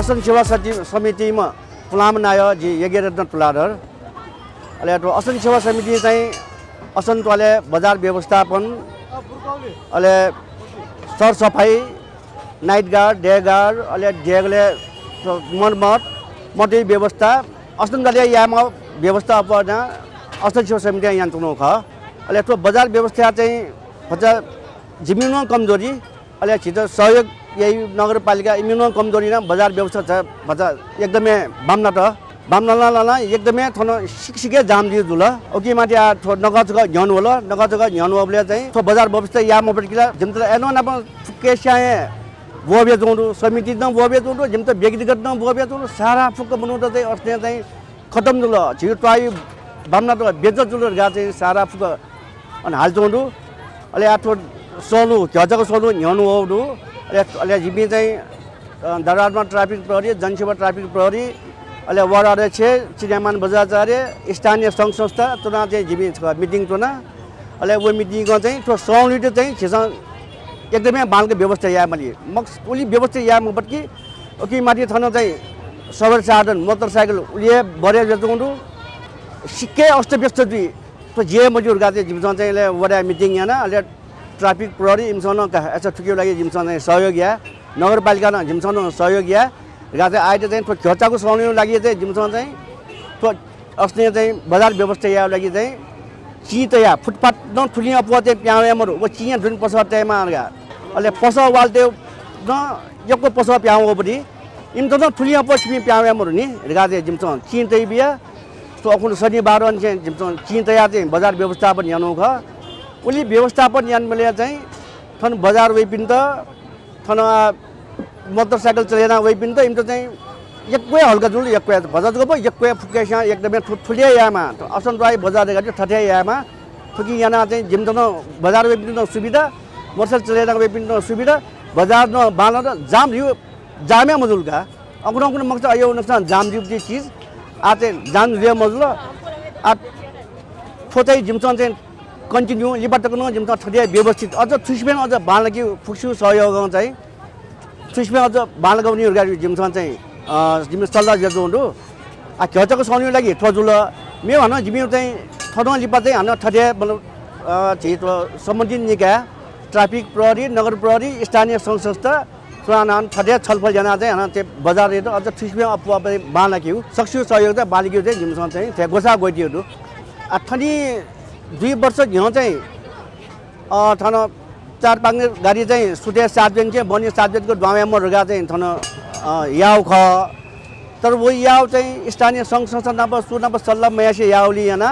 असन सेवा समितिमा पुलाम नायो जी यज्ञरत्न तुलाधर अहिले असन सेवा समिति चाहिँ असन टोले बजार व्यवस्थापन अहिले सरसफाई नाइट गार्ड डे गार्ड अहिले डेगले मर्मत मटी व्यवस्था असन गले यामा व्यवस्था अपन असन सेवा समिति यहाँ तुनो ख अहिले त्यो बजार व्यवस्था चाहिँ भन्छ जमिनमा कमजोरी अहिले छिटो सहयोग यही नगरपालिका इम्युनो कमजोरी न बजार व्यवस्था छ भन्छ एकदमै बामना एकदमै थन सिकसिके जाम दियो जुल ओके माथि आ नगजग झ्याउनु होला नगजग झ्याउनु अबले चाहिँ थो बजार व्यवस्था या मपटिला जिमत एनो न केस्याए बोबे जोंडु समिति न बोबे जोंडु जिमत व्यक्तिगत न बोबे जोंडु सारा फुक बनाउँदा चाहिँ अस्ने चाहिँ खतम जुल छिटो टोइ बामना त बेज जुल गा चाहिँ सारा फुक अनि हाल जोंडु अहिले आठो सोलु झजको सोलु झ्याउनु होडु अहिले जिमी चाहिँ दरबारमा ट्राफिक प्रहरी जनसेवा ट्राफिक प्रहरी अहिले वार्ड अध्यक्ष चिरामान बजाचार्य स्थानीय सङ्घ संस्था चुना चाहिँ जिमी मिटिङ चुना अहिले वो मिटिङको चाहिँ त्यो सौलिट चाहिँ छिस एकदमै बालको व्यवस्था या मैले मक्स उली व्यवस्था या मपटकी ओके माथि थन चाहिँ सवार साधन मोटरसाइकल उलिए बढे जतुंडु सिक्कै अस्तव्यस्त दुई त्यो जे मजुर गा चाहिँ जिमसँग चाहिँ अहिले वडा मिटिङ यहाँ अहिले ट्राफिक प्रहरी इमसँग यसो ठुक्यो लागि जिमसँग सहयोग या नगरपालिका जिमसँग सहयोग या गा चाहिँ अहिले चाहिँ त्यो खर्चाको सुनाउनु लागि चाहिँ जिमसँग चाहिँ त्यो अस्ने चाहिँ बजार व्यवस्था या लागि चाहिँ चितया फुटपाथ न ठुली अपुवा चाहिँ प्याउयामहरु वो चिया जुन पस टाइममा गा अहिले पस वाल्टे न यको पस प्याउ पनि इम त ठुली अपुवा छिपी प्याउयामहरु नि गा चाहिँ जिमसँग चिन्तै बिया तो अखुन शनिबार चाहिँ जिमसँग चिन्तया चाहिँ बजार व्यवस्थापन यानु ख उली व्यवस्थापन यान मिले चाहिँ थन बजार वेपिन त थन मोटरसाइकल चलेना वेपिन त इम त चाहिँ एकवे हल्का जुल एकवे बजारको पो एकवे फुकेसा एकदमै ठुलिया यामा असन राई बजार गयो ठठ्या यामा फुकी याना चाहिँ जिमदन बजार वेपिन त सुविधा मोटरसाइकल चलेना वेपिन त सुविधा बजार न बाल जाम रिउ जामे मजुलका अकुन मक्स आयो नक्सा जाम रिउ चीज आ चाहिँ जाम रिउ मजुल आ फोटै जिमसन चाहिँ कन्टिन्यू लिबाटकन जिमसन ठठ्या व्यवस्थित अझ थुस्पेन अझ बालकी फुक्सु सहयोग चाहिँ थुस्पेन अझ बालगाउनी गाडी जिमसन चाहिँ जिमी सल्लाह जजोंडु आ खर्चको सुनाउनु लागि ठजुल मे भन जिमी चाहिँ ठडो लिपा चाहिँ हान ठठ्या मतलब छिटो सम्बन्धित निकाय ट्राफिक प्रहरी नगर प्रहरी स्थानीय सङ्घ संस्था सुनान ठठ्या छलफल जना चाहिँ हान त्यो बजार रेट अझ थुस्पेन अपुवा पनि बालकिउ सक्सु सहयोग चाहिँ बालकिउ चाहिँ जिमसन चाहिँ त्या गोसा गइदियो आ थनी 2 वर्ष घ्याउ चाहिँ थन 4-5 गाडी चाहिँ सुटे 7 दिन चाहिँ बनि 7 दिनको ड्वामेमा रुगा चाहिँ थन याउ ख तर वो याउ चाहिँ स्थानीय सङ्घ संस्था नब सुनब सल्लाह मयासे याउली याना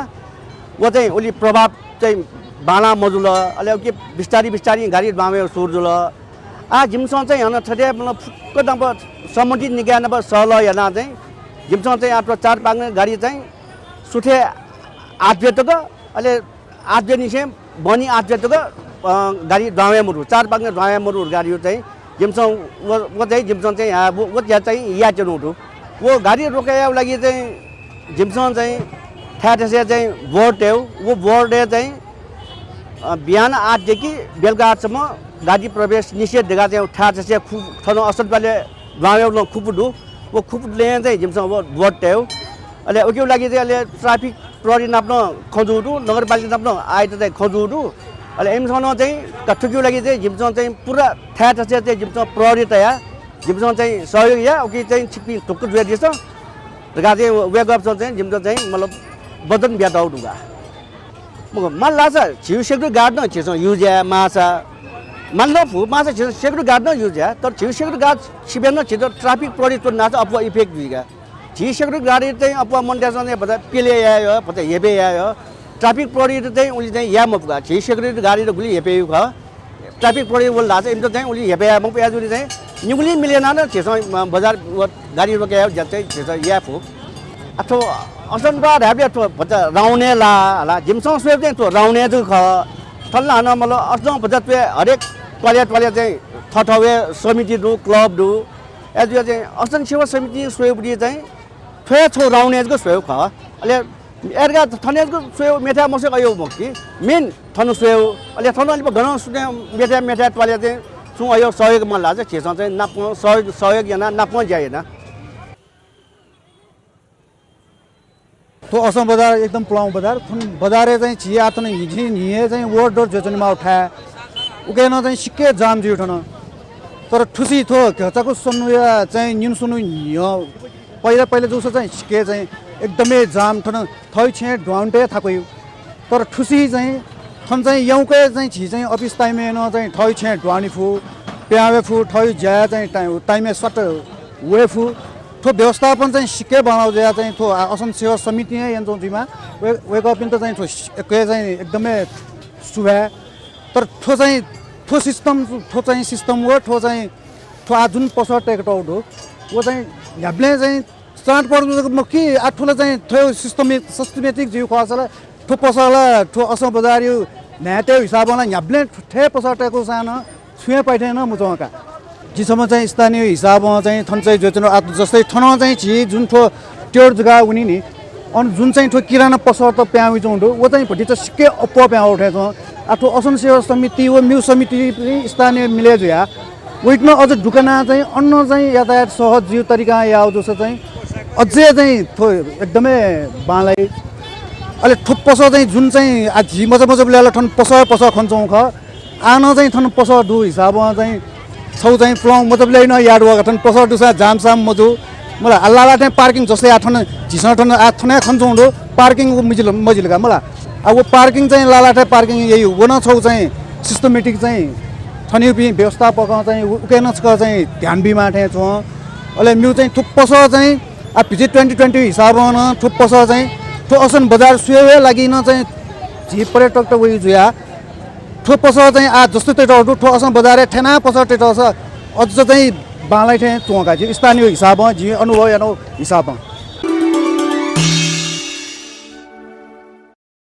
वो चाहिँ उली प्रभाव चाहिँ बाला मजुल अहिले के बिस्तारी गाडी ड्वामे सुरजुल आ जिमसँग चाहिँ हन ठठ्या मतलब फुक्क नब सम्बन्धित निकाय नब सल्लाह याना चाहिँ जिमसँग चाहिँ आफ्नो 4-5 गाडी चाहिँ सुठे 8 बेतको अहिले 8 बेनिसे बनी 8 बेतको गाडी ड्वामेमुरु 4-5 ड्वामेमुरु गाडी चाहिँ जिमसँग वो चाहिँ जिमसँग चाहिँ वो चाहिँ या चुनौटु वो गाडी रोकाया लागि चाहिँ जिमसँग चाहिँ ठ्याठ्यासे चाहिँ बोर्ड हो वो बोर्ड चाहिँ बिहान 8 देखि बेलुका 8 सम्म गाडी प्रवेश निषेध दिएका चाहिँ ठ्याठ्यासे ठन असलले ड्वामे खुपुडु वो खुपुडले चाहिँ जिमसँग वो बोर्ड हो अहिले ओके लागि चाहिँ अहिले ट्राफिक प्रहरी नाप्न खोजुडु नगरपालिका नाप्न आइट चाहिँ खोजुडु अहिले एमसँग चाहिँ कठुक्यु लागि चाहिँ जिमसँग चाहिँ पुरा ठ्याठ्यासे चाहिँ जिमसँग प्रहरी तया जिमसँग चाहिँ सहयोग या ओके चाहिँ छिपी टुक्क जुया दिएछ गा चाहिँ वे गप्छ चाहिँ जिमसँग चाहिँ मतलब बदन ब्याट आउट हुगा मन लाग्छ छिउ सेक्युरिटी गार्ड न छिस युज्या माछा मान लो फु माछा छिस सेक्युरिटी गार्ड न युज्या तर छिउ सेक्युरिटी गार्ड छिबेन छिटो ट्राफिक प्रहरी तो नाच अप इफेक्ट दिगा छि सेक्युरिटी गार्ड चाहिँ अप मन्टेसन पता पेले आयो पता हेबे आयो ट्राफिक प्रहरी चाहिँ उली चाहिँ या मपुगा छि सेक्युरिटी गाडी र गुली हेपे ख ट्राफिक प्रहरी बोल लाछ इम चाहिँ उली हेपे या मपु याजुली चाहिँ निगुली मिलेन न छिस बजार गाडी रोके जतै छिस या फु अथवा असन बा ढाबे तो पता राउने ला जिमसँग स्वेब चाहिँ तो राउने दु ख थल्ला न मतलब असन बजार पे हरेक टोयलेट चाहिँ ठठवे समिति दु क्लब दु एजु चाहिँ असन सेवा समिति स्वेब दि चाहिँ थ्वे छौ राउनेजको स्वेब ख अहिले एरगा थनेजको स्वेब मेठा मसे गयो मक्की मेन थनु स्वेब अहिले थनु अलि गन सुने मेठा टोयलेट चाहिँ छु अयो सहयोग मन लाग्छ छेसँग चाहिँ नाप सहयोग याना नाप जाएन तो असम बाजार एकदम पुलाव बाजार थन बाजारे चाहिँ छिया त नि निए चाहिँ वर्ड डोर जोचनी मा उठा उकेन चाहिँ सिक्के जाम जी उठन तर ठुसी थो घचाको सुन्नु या चाहिँ निन सुन्नु पहिला पहिला जसो चाहिँ सिक्के चाहिँ एकदमै जाम ठन थै छे ढ्वाउन्टे थाको तर ठुसी चाहिँ थन चाहिँ यौके चाहिँ छि चाहिँ अफिस टाइममा न चाहिँ थै छे ढ्वानी फु प्यावे फु थै ज्या चाहिँ टाइममा सट वेफु थो व्यवस्थापन चाहिँ सिक्के बनाउँदै चाहिँ थो असम सेवा समिति यन्त्रमा वेक अप त चाहिँ थो एकै चाहिँ एकदमै सुभा तर थो चाहिँ थो सिस्टम हो थो चाहिँ थो जुन पसर टेक आउट हो वो चाहिँ ह्याब्ले चाहिँ चाट पर्नु म के आठुला चाहिँ थो सिस्टमेटिक जिउ खर्चला थो पसला थो असम बजार यो न्याते हिसाबमा ह्याब्ले ठे पसर टेको सानो छुए पाइदैन मुचौका जिसम्म चाहिँ स्थानीय हिसाबमा चाहिँ थन चाहिँ जोचन जस्तै थन चाहिँ छि जुन ठो त्यो जग्गा हुने नि अनि जुन चाहिँ ठो किराना पसल त प्याउ चौँडो वो चाहिँ भटी त सिक्के अप प्याउ उठेछ आठो असम सेवा समिति व म्यु समिति स्थानीय मिले जुया उइटन अझ ढुकना चाहिँ अन्न चाहिँ यातायात सहज जिउ तरिका या जस्तो चाहिँ अझै चाहिँ थो एकदमै बालाई अहिले ठुप पस चाहिँ जुन चाहिँ आ झि मजा ल्याएर ठन पस खन्छौँ ख आन चाहिँ थन पस दु हिसाबमा चाहिँ छौ चाहिँ प्लाउ मतलब ल्याइन याड वगा थन पस दुसा जामसाम मजु मलाई अल्लाला चाहिँ पार्किङ जस्तै आठन झिसन ठन आठने खन्छौँ पार्किङ मजिलका मलाई अब वो पार्किङ चाहिँ लालाटे पार्किङ यही हो न छौ चाहिँ सिस्टमेटिक चाहिँ थन्युपी व्यवस्थापक चाहिँ उकेन छ चाहिँ ध्यान बिमा ठे छ अहिले म्यु चाहिँ थुप्पस चाहिँ आ भिजे 2020 हिसाबमा न थुप्पस चाहिँ ठो असन बजार सुए लागि न चाहिँ झि पर्यटक त उयो जुया ठो पस चाहिँ आ जस्तो टेटो ठो असन बजारे ठेना पस टेटो छ अझ चाहिँ बालाई ठे चोका जी स्थानीय हिसाबमा जी अनुभव यानो हिसाबमा